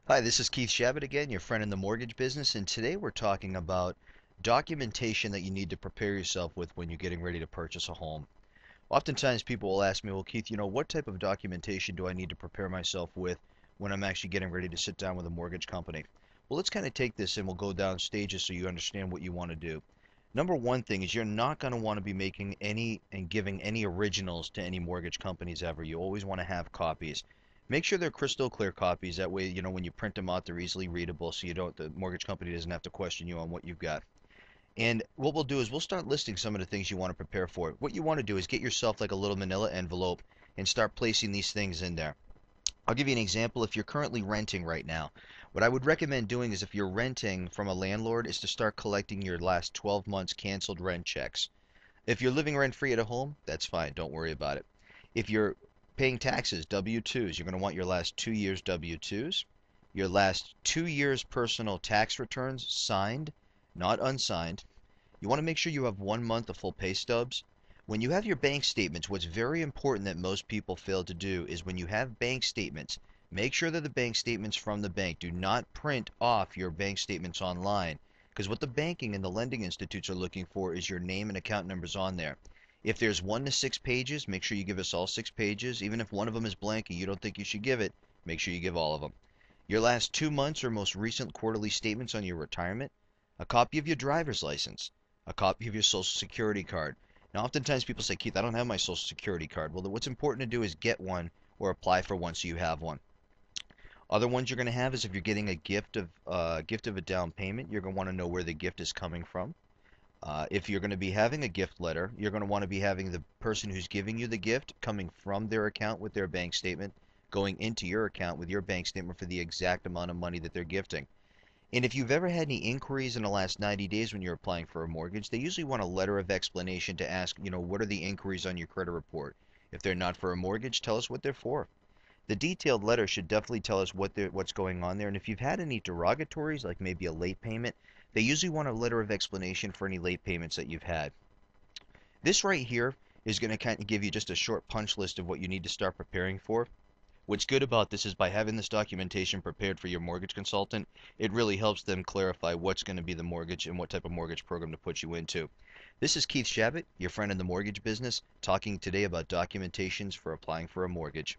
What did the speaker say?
Hi, this is Keith Shabbat again, your friend in the mortgage business, and today we're talking about documentation that you need to prepare yourself with when you're getting ready to purchase a home. Oftentimes people will ask me, well, Keith, what type of documentation do I need to prepare myself with when I'm actually getting ready to sit down with a mortgage company? Well, let's kind of take this and we'll go down stages so you understand what you want to do. Number one thing is you're not going to want to be making any and giving any originals to any mortgage companies ever. You always want to have copies. Make sure they're crystal clear copies. That way, when you print them out, they're easily readable so the mortgage company doesn't have to question you on what you've got. And what we'll do is we'll start listing some of the things you want to prepare for. What you want to do is get yourself like a little manila envelope and start placing these things in there. I'll give you an example. If you're currently renting right now, what I would recommend doing is if you're renting from a landlord is to start collecting your last 12 months canceled rent checks. If you're living rent free at a home, that's fine. Don't worry about it. If you're paying taxes, W-2s, you're going to want your last 2 years W-2s, your last 2 years personal tax returns signed, not unsigned. You want to make sure you have 1 month of full pay stubs. When you have your bank statements, what's very important that most people fail to do is when you have bank statements, make sure that the bank statements from the bank. Do not print off your bank statements online because what the banking and the lending institutes are looking for is your name and account numbers on there. If there's 1 to 6 pages, make sure you give us all 6 pages. Even if one of them is blank and you don't think you should give it, make sure you give all of them. Your last 2 months or most recent quarterly statements on your retirement, a copy of your driver's license, a copy of your social security card. Now, oftentimes people say, Keith, I don't have my social security card. Well, what's important to do is get one or apply for one so you have one. Other ones you're going to have is if you're getting a gift of a down payment, you're going to want to know where the gift is coming from. If you're going to be having a gift letter, you're going to want to be having the person who's giving you the gift coming from their account with their bank statement, going into your account with your bank statement for the exact amount of money that they're gifting. And if you've ever had any inquiries in the last 90 days when you're applying for a mortgage, they usually want a letter of explanation to ask, what are the inquiries on your credit report? If they're not for a mortgage, tell us what they're for. The detailed letter should definitely tell us what's going on there. And if you've had any derogatories, like maybe a late payment, they usually want a letter of explanation for any late payments that you've had. This right here is going to kind of give you just a short punch list of what you need to start preparing for. What's good about this is by having this documentation prepared for your mortgage consultant, it really helps them clarify what's going to be the mortgage and what type of mortgage program to put you into. This is Keith Shabbat, your friend in the mortgage business, talking today about documentations for applying for a mortgage.